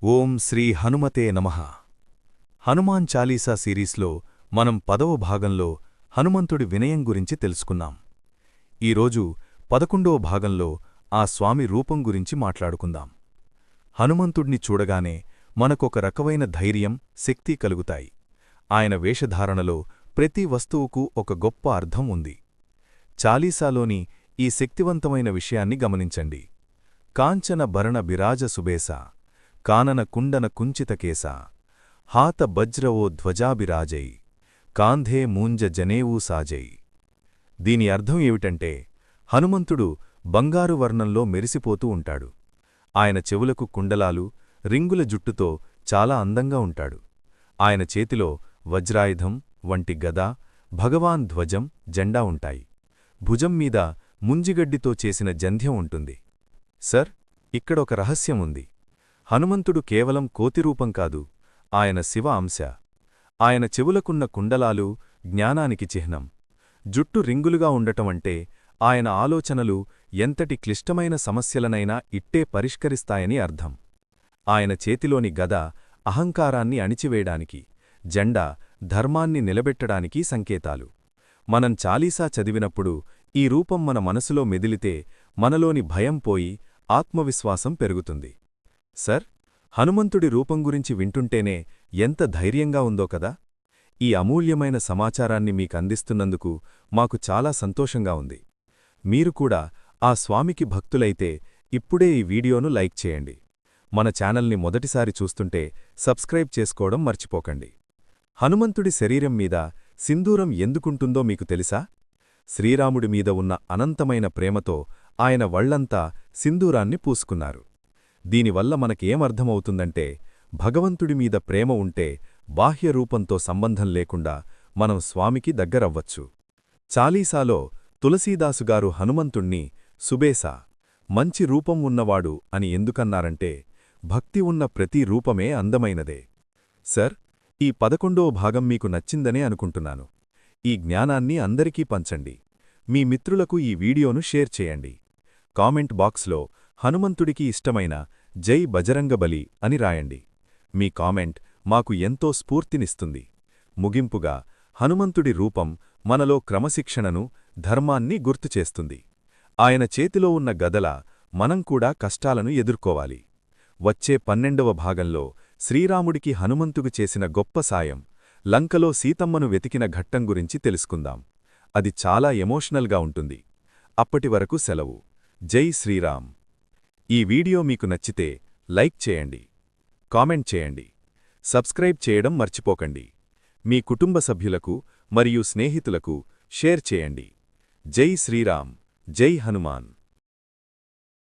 ఓం శ్రీ హనుమతే నమః. హనుమాన్ చాలీసా సిరీస్లో మనం 10వ భాగంలో హనుమంతుడి వినయం గురించి తెలుసుకున్నాం. ఈరోజు 11వ భాగంలో ఆ స్వామి రూపం గురించి మాట్లాడుకుందాం. హనుమంతుడిని చూడగానే మనకొక రకమైన ధైర్యం, శక్తి కలుగుతాయి. ఆయన వేషధారణలో ప్రతి వస్తువుకు ఒక గొప్ప అర్థం ఉంది. చాలీసాలోని ఈ శక్తివంతమైన విషయాన్ని గమనించండి. కాంచన భరణ బిరాజ సుబేస కానన కుండన కుంచితకేశ హాత బజ్రవో ధ్వజాభిరాజై కాంధే మూంజ జనేవూ సాజై. దీని అర్థం ఏమిటంటే, హనుమంతుడు బంగారు వర్ణంలో మెరిసిపోతూ ఉంటాడు. ఆయన చెవులకు కుండలాలు, రింగుల జుట్టుతో చాలా అందంగా ఉంటాడు. ఆయన చేతిలో వజ్రాయుధం వంటి గద, భగవాన్ ధ్వజం, జెండా ఉంటాయి. భుజం మీద ముంజిగడ్డితో చేసిన జంధ్యం ఉంటుంది. సర్, ఇక్కడొక రహస్యం ఉంది. హనుమంతుడు కేవలం కోతిరూపం కాదు, ఆయన శివ అంశ. ఆయన చెవులకున్న కుండలాలు జ్ఞానానికి చిహ్నం. జుట్టు రింగులుగా ఉండటమంటే ఆయన ఆలోచనలు ఎంతటి క్లిష్టమైన సమస్యలనైనా ఇట్టే పరిష్కరిస్తాయని అర్థం. ఆయన చేతిలోని గద అహంకారాన్ని అణిచివేయడానికి, జెండా ధర్మాన్ని నిలబెట్టడానికి సంకేతాలు. మనం చాలీసా చదివినప్పుడు ఈ రూపం మన మనసులో మెదిలితే మనలోని భయం పోయి ఆత్మవిశ్వాసం పెరుగుతుంది. సర్, హనుమంతుడి రూపం గురించి వింటుంటేనే ఎంత ధైర్యంగా ఉందో కదా. ఈ అమూల్యమైన సమాచారాన్ని మీకందిస్తున్నందుకు మాకు చాలా సంతోషంగా ఉంది. మీరు కూడా ఆ స్వామికి భక్తులైతే ఇప్పుడే ఈ వీడియోను లైక్ చేయండి. మన ఛానల్ని మొదటిసారి చూస్తుంటే సబ్స్క్రైబ్ చేసుకోవడం మర్చిపోకండి. హనుమంతుడి శరీరం మీద సింధూరం ఎందుకుంటుందో మీకు తెలుసా? శ్రీరాముడి మీద ఉన్న అనంతమైన ప్రేమతో ఆయన వళ్లంతా సింధూరాన్ని పూసుకున్నారు. దీనివల్ల మనకేమర్థమవుతుందంటే, భగవంతుడి మీద ప్రేమ ఉంటే బాహ్యరూపంతో సంబంధం లేకుండా మనం స్వామికి దగ్గరవ్వచ్చు. చాలీసాలో తులసీదాసుగారు హనుమంతుణ్ణి సుబేసా, మంచి రూపం ఉన్నవాడు అని ఎందుకన్నారంటే, భక్తి ఉన్న ప్రతి రూపమే అందమైనదే. సర్, ఈ 11వ భాగం మీకు నచ్చిందనే అనుకుంటున్నాను. ఈ జ్ఞానాన్ని అందరికీ పంచండి. మీ మిత్రులకు ఈ వీడియోను షేర్ చేయండి. కామెంట్ బాక్స్లో హనుమంతుడికి ఇష్టమైన జై బజరంగబలి అని రాయండి. మీ కామెంట్ మాకు ఎంతో స్ఫూర్తినిస్తుంది. ముగింపుగా, హనుమంతుడి రూపం మనలో క్రమశిక్షణను, ధర్మాన్ని గుర్తుచేస్తుంది. ఆయన చేతిలో ఉన్న గదల మనం కూడా కష్టాలను ఎదుర్కోవాలి. వచ్చే 12వ భాగంలో శ్రీరాముడికి హనుమంతుకు చేసిన గొప్ప సాయం, లంకలో సీతమ్మను వెతికిన ఘట్టం గురించి తెలుసుకుందాం. అది చాలా ఎమోషనల్గా ఉంటుంది. అప్పటివరకు సెలవు. జై శ్రీరామ్. ఈ వీడియో మీకు నచ్చితే లైక్ చేయండి, కామెంట్ చేయండి, సబ్స్క్రైబ్ చేయడం మర్చిపోకండి. మీ కుటుంబ సభ్యులకు మరియు స్నేహితులకు షేర్ చేయండి. జై శ్రీరామ్, జై హనుమాన్.